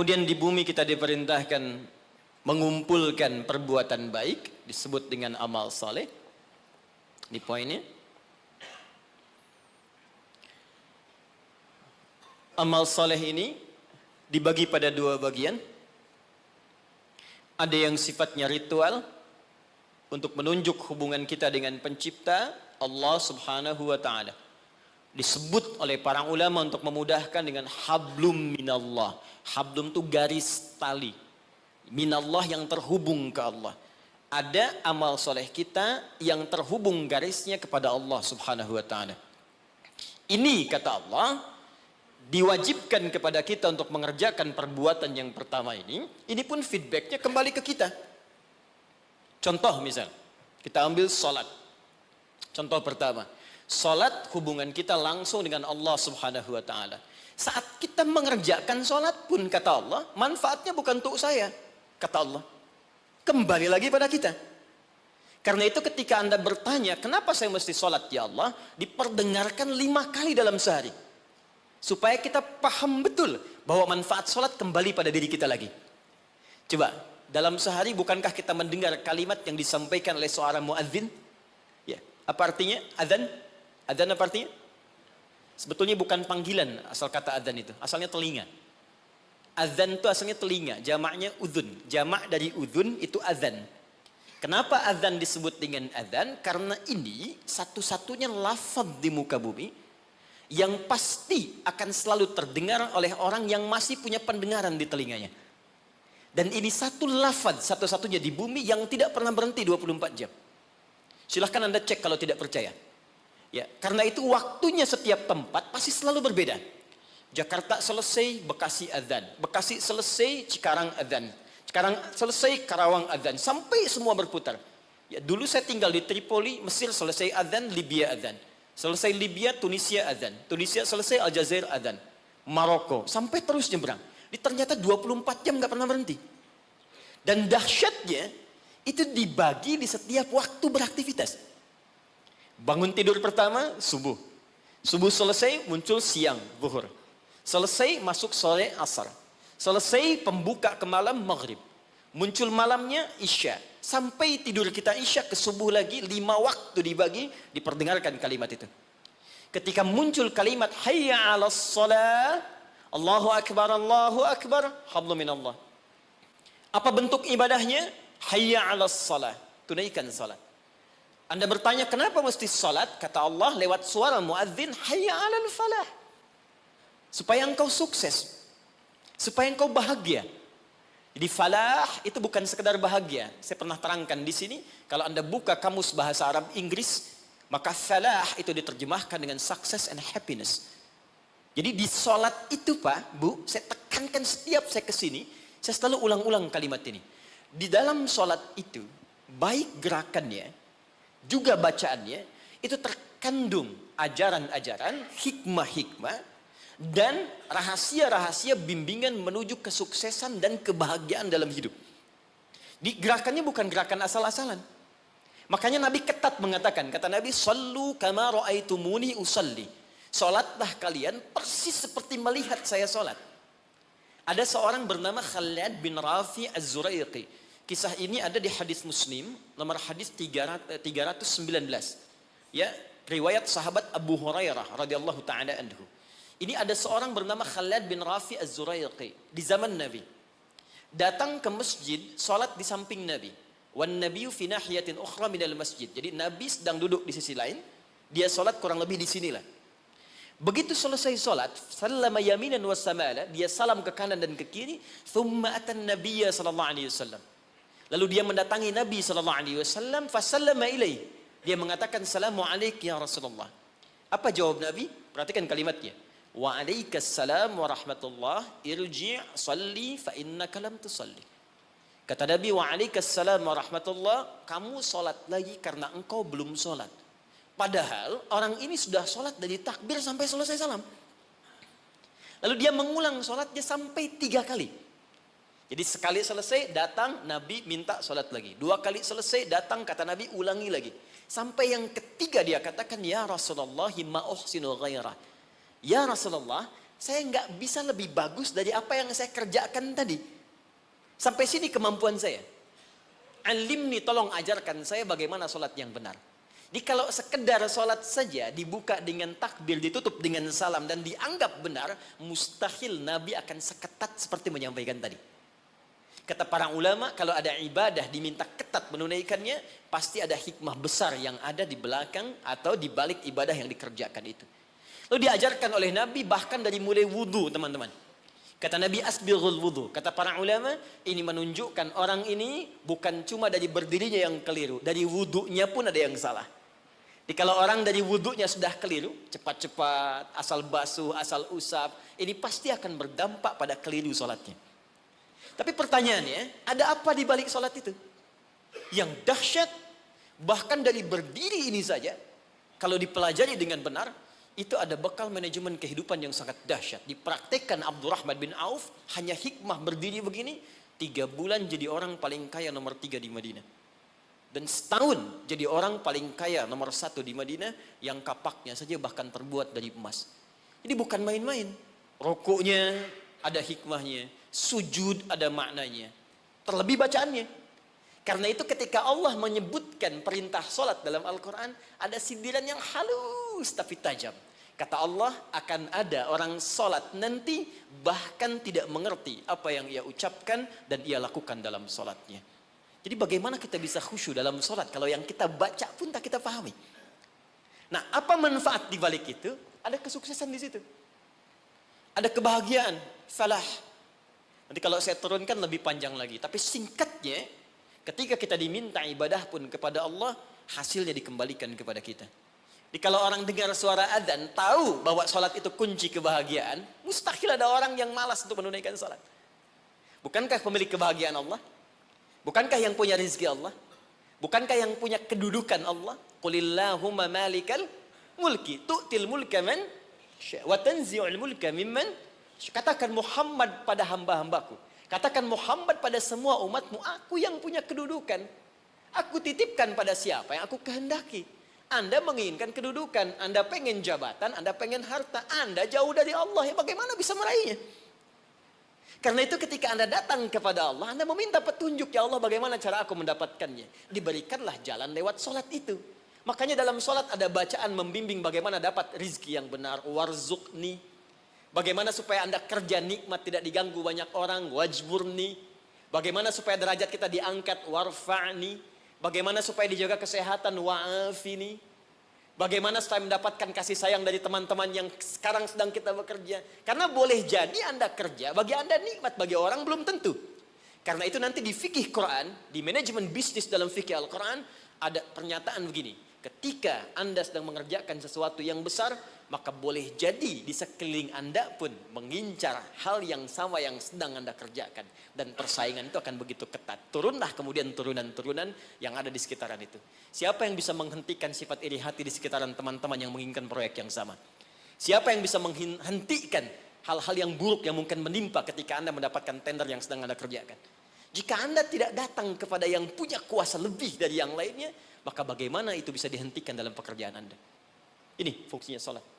Kemudian di bumi kita diperintahkan mengumpulkan perbuatan baik, disebut dengan amal saleh. Di poinnya, amal saleh ini dibagi pada dua bagian. Ada yang sifatnya ritual untuk menunjuk hubungan kita dengan pencipta Allah subhanahu wa ta'ala. Disebut oleh para ulama untuk memudahkan dengan hablum minallah. Hablum itu garis tali minallah yang terhubung ke Allah. Ada amal soleh kita yang terhubung garisnya kepada Allah subhanahu wa ta'ala. Ini kata Allah diwajibkan kepada kita untuk mengerjakan perbuatan yang pertama ini. Ini pun feedbacknya kembali ke kita. Contoh misal, kita ambil sholat. Contoh pertama, sholat hubungan kita langsung dengan Allah subhanahu wa ta'ala. Saat kita mengerjakan sholat pun kata Allah, manfaatnya bukan untuk saya, kata Allah. Kembali lagi pada kita. Karena itu ketika Anda bertanya, kenapa saya mesti sholat ya Allah? Diperdengarkan 5 kali dalam sehari. Supaya kita paham betul bahwa manfaat sholat kembali pada diri kita lagi. Coba, dalam sehari bukankah kita mendengar kalimat yang disampaikan oleh seorang muadzin? Ya, apa artinya? Adzan? Adzan apa artinya? Sebetulnya bukan panggilan asal kata adzan itu, asalnya telinga. Adzan itu asalnya telinga, jamaknya udhun. Jamak dari udhun itu adzan. Kenapa adzan disebut dengan adzan? Karena ini satu-satunya lafaz di muka bumi yang pasti akan selalu terdengar oleh orang yang masih punya pendengaran di telinganya. Dan ini satu lafaz satu-satunya di bumi yang tidak pernah berhenti 24 jam. Silahkan Anda cek kalau tidak percaya. Ya, karena itu waktunya setiap tempat pasti selalu berbeda. Jakarta selesai, Bekasi adzan. Bekasi selesai, Cikarang adzan. Cikarang selesai, Karawang adzan. Sampai semua berputar. Ya, dulu saya tinggal di Tripoli, Mesir selesai adzan, Libya adzan. Selesai Libya, Tunisia adzan. Tunisia selesai, Aljazair adzan. Maroko, sampai terus nyebrang. Ternyata 24 jam nggak pernah berhenti. Dan dahsyatnya, itu dibagi di setiap waktu beraktivitas. Bangun tidur pertama, subuh. Subuh selesai, muncul siang, zuhur. Selesai, masuk sore, asar. Selesai, pembuka ke malam, maghrib. Muncul malamnya, isya. Sampai tidur kita isya ke subuh lagi, 5 waktu dibagi, diperdengarkan kalimat itu. Ketika muncul kalimat, hayya 'alas shalah, Allahu akbar, hablu minallah. Apa bentuk ibadahnya? Hayya 'alas shalah, tunaikan salat. Anda bertanya, kenapa mesti salat? Kata Allah lewat suara muadzin, hayya 'alal falah. Supaya engkau sukses. Supaya engkau bahagia. Jadi falah itu bukan sekedar bahagia. Saya pernah terangkan di sini, kalau Anda buka kamus bahasa Arab Inggris, maka falah itu diterjemahkan dengan success and happiness. Jadi di sholat itu Pak, Bu, saya tekankan setiap saya kesini, saya selalu ulang-ulang kalimat ini. Di dalam sholat itu, baik gerakannya, juga bacaannya, itu terkandung ajaran-ajaran, hikmah-hikmah, dan rahasia-rahasia bimbingan menuju kesuksesan dan kebahagiaan dalam hidup. Di gerakannya bukan gerakan asal-asalan. Makanya Nabi ketat mengatakan, kata Nabi, "Shallu kama ra'aitumuni usalli." Salatlah kalian persis seperti melihat saya salat. Ada seorang bernama Khalid bin Rafi Az-Zuraiqi. Kisah ini ada di hadis Muslim, nomor hadis 319. Ya, riwayat sahabat Abu Hurairah radhiyallahu taala anhu. Ini ada seorang bernama Khalid bin Rafi Az-Zuraiqi di zaman Nabi. Datang ke masjid, salat di samping Nabi. Wan nabiyyu fi nahiyatin ukhra minal masjid. Jadi Nabi sedang duduk di sisi lain, dia salat kurang lebih di sinilah. Begitu selesai salat, sallama yaminan wa samala, dia salam ke kanan dan ke kiri, thumma atan nabiyya sallallahu alaihi wasallam. Lalu dia mendatangi Nabi sallallahu alaihi wasallam, fa sallama ilaihi. Dia mengatakan, "Assalamu alayka ya Rasulullah." Apa jawab Nabi? Perhatikan kalimatnya. "Wa alaikassalam wa rahmatullah, irji' salli fa innaka lam tusalli." Kata Nabi, "Wa alaikassalam wa rahmatullah, kamu salat lagi karena engkau belum salat." Padahal orang ini sudah sholat dari takbir sampai selesai salam. Lalu dia mengulang sholatnya sampai 3 kali. Jadi sekali selesai datang Nabi minta sholat lagi. 2 kali selesai datang kata Nabi ulangi lagi. Sampai yang ketiga dia katakan, "Ya Rasulullah ma uhsinu ghairah." Ya Rasulullah, Saya nggak bisa lebih bagus dari apa yang saya kerjakan tadi. Sampai sini kemampuan saya. Alimni, tolong ajarkan saya bagaimana sholat yang benar. Jadi kalau sekedar sholat saja dibuka dengan takbir, ditutup dengan salam dan dianggap benar, mustahil Nabi akan seketat seperti menyampaikan tadi. Kata para ulama, kalau ada ibadah diminta ketat menunaikannya, pasti ada hikmah besar yang ada di belakang atau di balik ibadah yang dikerjakan itu. Lalu diajarkan oleh Nabi bahkan dari mulai wudu, teman-teman. Kata Nabi, asbighul wudu. Kata para ulama, ini menunjukkan orang ini bukan cuma dari berdirinya yang keliru, dari wudunya pun ada yang salah. Jadi kalau orang dari wudunya sudah keliru, cepat-cepat, asal basuh, asal usap, ini pasti akan berdampak pada keliru sholatnya. Tapi pertanyaannya, ada apa di balik sholat itu? Yang dahsyat, bahkan dari berdiri ini saja, kalau dipelajari dengan benar, itu ada bekal manajemen kehidupan yang sangat dahsyat. Dipraktekkan Abdurrahman bin Auf, hanya hikmah berdiri begini, 3 bulan jadi orang paling kaya nomor 3 di Madinah. Dan setahun jadi orang paling kaya nomor 1 di Madinah, yang kapaknya saja bahkan terbuat dari emas. Jadi bukan main-main. Rukuknya ada hikmahnya, sujud ada maknanya, terlebih bacaannya. Karena itu ketika Allah menyebutkan perintah sholat dalam Al-Quran, ada sindiran yang halus tapi tajam. Kata Allah, akan ada orang sholat nanti bahkan tidak mengerti apa yang ia ucapkan dan ia lakukan dalam sholatnya. Jadi bagaimana kita bisa khusyuk dalam sholat kalau yang kita baca pun tak kita pahami. Nah, apa manfaat di balik itu? Ada kesuksesan di situ. Ada kebahagiaan, falah. Nanti kalau saya turunkan lebih panjang lagi. Tapi singkatnya, ketika kita diminta ibadah pun kepada Allah, hasilnya dikembalikan kepada kita. Jadi kalau orang dengar suara adzan, tahu bahwa sholat itu kunci kebahagiaan, mustahil ada orang yang malas untuk menunaikan sholat. Bukankah pemilik kebahagiaan Allah? Bukankah yang punya rezeki Allah? Bukankah yang punya kedudukan Allah? Qulillahumma malikal mulki tu'til mulka man wa tanzi'ul mulka mimman. Katakan Muhammad pada hamba-hambaku. Katakan Muhammad pada semua umatmu, aku yang punya kedudukan. Aku titipkan pada siapa yang aku kehendaki. Anda menginginkan kedudukan, Anda pengen jabatan, Anda pengen harta, Anda jauh dari Allah. Ya bagaimana bisa meraihnya? Karena itu ketika Anda datang kepada Allah, Anda meminta petunjuk, ya Allah bagaimana cara aku mendapatkannya. Diberikanlah jalan lewat sholat itu. Makanya dalam sholat ada bacaan membimbing bagaimana dapat rizki yang benar. Warzuqni. Bagaimana supaya Anda kerja nikmat tidak diganggu banyak orang. Wajburni. Bagaimana supaya derajat kita diangkat. Warfa'ni. Bagaimana supaya dijaga kesehatan. Wa'afini. Bagaimana supaya mendapatkan kasih sayang dari teman-teman yang sekarang sedang kita bekerja. Karena boleh jadi Anda kerja, bagi Anda nikmat, bagi orang belum tentu. Karena itu nanti di fikih Quran, di manajemen bisnis dalam fikih Al-Quran, ada pernyataan begini. Ketika Anda sedang mengerjakan sesuatu yang besar, maka boleh jadi di sekeliling Anda pun mengincar hal yang sama yang sedang Anda kerjakan. Dan persaingan itu akan begitu ketat. Turunlah kemudian turunan-turunan yang ada di sekitaran itu. Siapa yang bisa menghentikan sifat iri hati di sekitaran teman-teman yang menginginkan proyek yang sama? Siapa yang bisa menghentikan hal-hal yang buruk yang mungkin menimpa ketika Anda mendapatkan tender yang sedang Anda kerjakan? Jika Anda tidak datang kepada yang punya kuasa lebih dari yang lainnya, maka bagaimana itu bisa dihentikan dalam pekerjaan Anda? Ini fungsinya sholat.